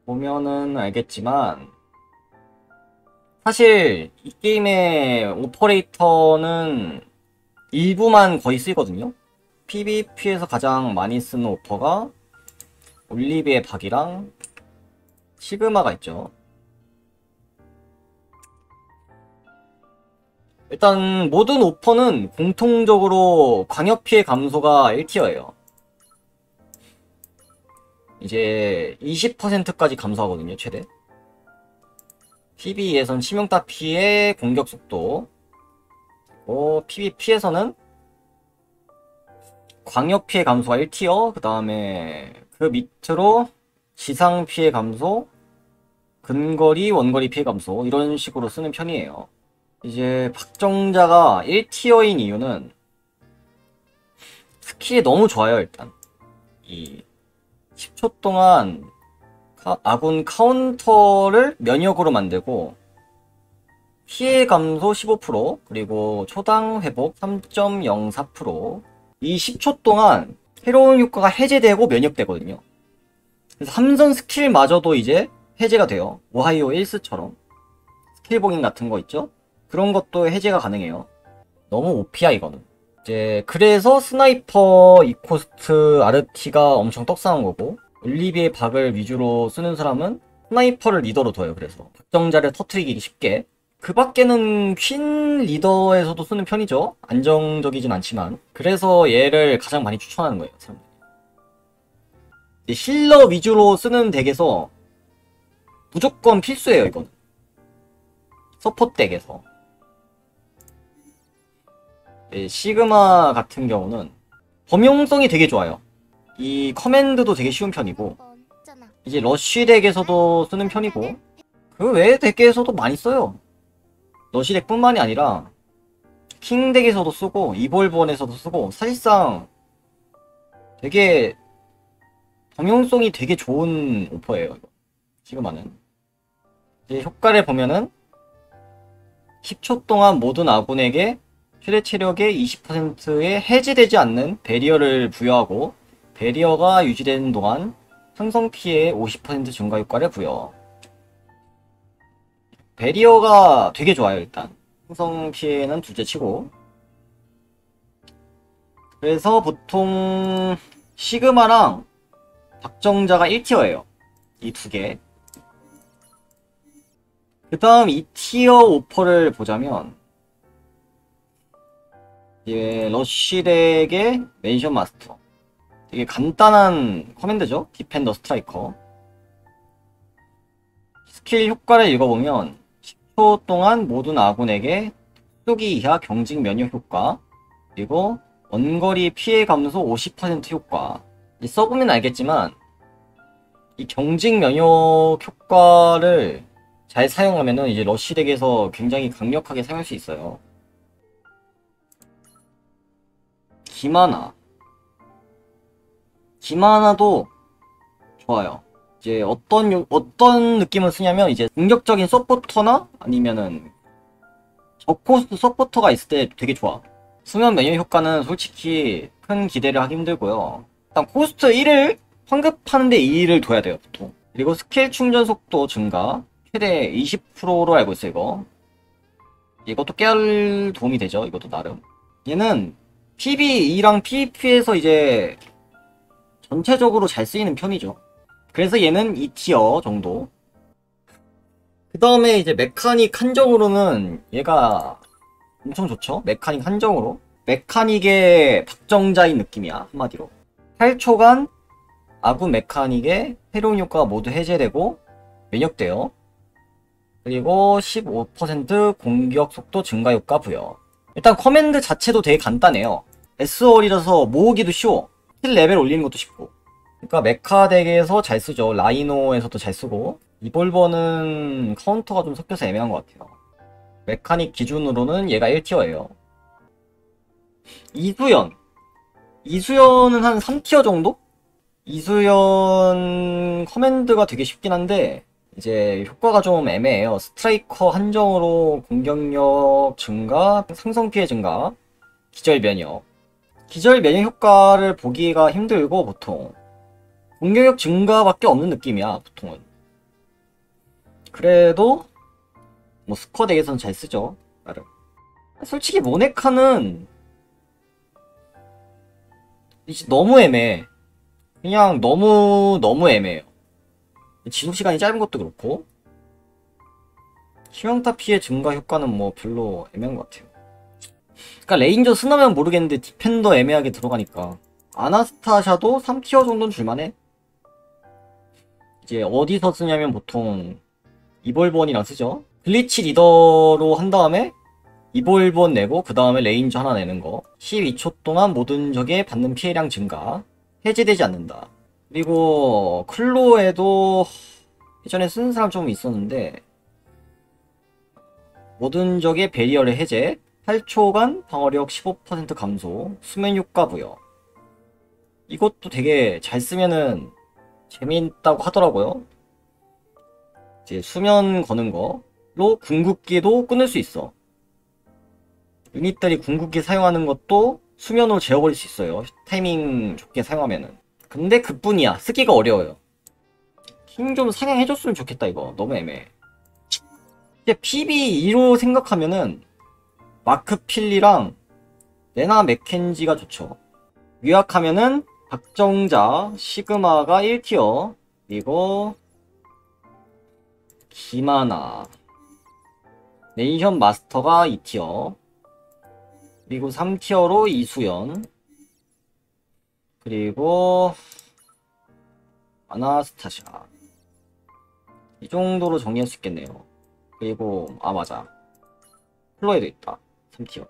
보면은 알겠지만 사실 이 게임의 오퍼레이터는 일부만 거의 쓰이거든요. PVP에서 가장 많이 쓰는 오퍼가 올리비의 박이랑 시그마가 있죠. 일단 모든 오퍼는 공통적으로 광역 피해 감소가 1티어예요. 이제 20%까지 감소하거든요, 최대. PVE에선 치명타 피해, 공격 속도. PVP에서는 광역 피해 감소가 1티어, 그 다음에 그 밑으로 지상 피해 감소, 근거리, 원거리 피해 감소, 이런 식으로 쓰는 편이에요. 이제 박정자가 1티어인 이유는 스킬이 너무 좋아요, 일단. 이 10초 동안 아군 카운터를 면역으로 만들고 피해 감소 15%, 그리고 초당 회복 3.04%. 이 10초 동안 새로운 효과가 해제되고 면역되거든요. 그래서 함선 스킬마저도 이제 해제가 돼요. 오하이오 1스처럼 스킬 봉인 같은 거 있죠? 그런 것도 해제가 가능해요. 너무 OP야 이거는. 이제 그래서 스나이퍼 이코스트 아르티가 엄청 떡상한 거고, 올리비의 박을 위주로 쓰는 사람은 스나이퍼를 리더로 둬요. 그래서 박정자를 터트리기 쉽게. 그 밖에는 퀸 리더에서도 쓰는 편이죠. 안정적이진 않지만. 그래서 얘를 가장 많이 추천하는 거예요, 사람들이. 힐러 위주로 쓰는 덱에서 무조건 필수예요, 이건. 서포트 덱에서. 시그마 같은 경우는 범용성이 되게 좋아요. 이 커맨드도 되게 쉬운 편이고, 이제 러쉬 덱에서도 쓰는 편이고, 그 외의 덱에서도 많이 써요. 러쉬 덱뿐만이 아니라 킹 덱에서도 쓰고 이볼본에서도 쓰고, 사실상 되게 범용성이 되게 좋은 오퍼예요, 이거. 시그마는. 이제 효과를 보면은 10초 동안 모든 아군에게 최대 체력의 20%의 해지되지 않는 베리어를 부여하고, 베리어가 유지되는 동안 상성 피해 50% 증가 효과를 부여. 베리어가 되게 좋아요, 일단. 상성 피해는 둘째 치고. 그래서 보통 시그마랑 박정자가 1티어예요. 이 두 개. 그 다음 2티어 오퍼를 보자면, 이게 러쉬 덱의 멘션 마스터. 되게 간단한 커맨드죠. 디펜더 스트라이커. 스킬 효과를 읽어보면 10초 동안 모든 아군에게 흡수기 이하 경직 면역 효과, 그리고 원거리 피해 감소 50% 효과. 써보면 알겠지만 이 경직 면역 효과를 잘 사용하면은 이제 러쉬 덱에서 굉장히 강력하게 사용할 수 있어요. 기마나도 좋아요. 이제 어떤 느낌을 쓰냐면, 이제 공격적인 서포터나 아니면은 저코스트 서포터가 있을 때 되게 좋아. 수면 면역 효과는 솔직히 큰 기대를 하기 힘들고요. 일단 코스트 1을 환급하는데 2를 둬야 돼요, 보통. 그리고 스킬 충전 속도 증가 최대 20%로 알고 있어요, 이거. 이것도 깨알 도움이 되죠, 이것도 나름. 얘는 PVE랑 PVP에서 이제 전체적으로 잘 쓰이는 편이죠. 그래서 얘는 2티어 정도. 그 다음에 이제 메카닉 한정으로는 얘가 엄청 좋죠. 메카닉 한정으로. 메카닉의 박정자인 느낌이야, 한마디로. 8초간 아군 메카닉의 새로운 효과가 모두 해제되고 면역돼요. 그리고 15% 공격 속도 증가 효과 부여. 일단 커맨드 자체도 되게 간단해요. SOR이라서 모으기도 쉬워. 스킬 레벨 올리는 것도 쉽고. 그러니까 메카 덱에서 잘 쓰죠. 라이노에서도 잘 쓰고. 이볼버는 카운터가 좀 섞여서 애매한 것 같아요. 메카닉 기준으로는 얘가 1티어예요. 이수연은 한 3티어 정도? 이수연 커맨드가 되게 쉽긴 한데 이제 효과가 좀 애매해요. 스트라이커 한정으로 공격력 증가, 상성 피해 증가, 기절 면역. 기절 면역 효과를 보기가 힘들고, 보통 공격력 증가밖에 없는 느낌이야, 보통은. 그래도 뭐 스쿼어 덱에서는 잘 쓰죠. 나름. 솔직히 모네카는 이제 너무 애매해. 그냥 너무 애매해요. 지속시간이 짧은 것도 그렇고 치명타 피해 증가 효과는 뭐 별로 애매한 것 같아요. 그러니까 레인저 쓰나면 모르겠는데 디펜더 애매하게 들어가니까 아나스타샤도 3티어 정도는 줄만해. 이제 어디서 쓰냐면 보통 이볼본이랑 쓰죠. 글리치 리더로 한 다음에 이볼본 내고 그 다음에 레인저 하나 내는 거. 12초 동안 모든 적에 받는 피해량 증가. 해제되지 않는다. 그리고 클로에도 예전에 쓰는 사람 좀 있었는데 모든 적의 베리어를 해제, 8초간 방어력 15% 감소, 수면 효과 부여. 이것도 되게 잘 쓰면은 재미있다고 하더라고요. 이제 수면 거는 거로 궁극기도 끊을 수 있어. 유닛들이 궁극기 사용하는 것도 수면으로 재워버릴 수 있어요. 타이밍 좋게 사용하면은. 근데 그뿐이야. 쓰기가 어려워요. 킹 좀 상향해줬으면 좋겠다 이거. 너무 애매해. 이제 PB2로 생각하면은 마크 필리랑 레나 맥켄지가 좋죠. 요약하면은 박정자, 시그마가 1티어, 그리고 기마나, 네이션 마스터가 2티어, 그리고 3티어로 이수연, 그리고 아나스타샤. 이 정도로 정리할 수 있겠네요. 그리고 맞아, 클로에도 있다. 3티어.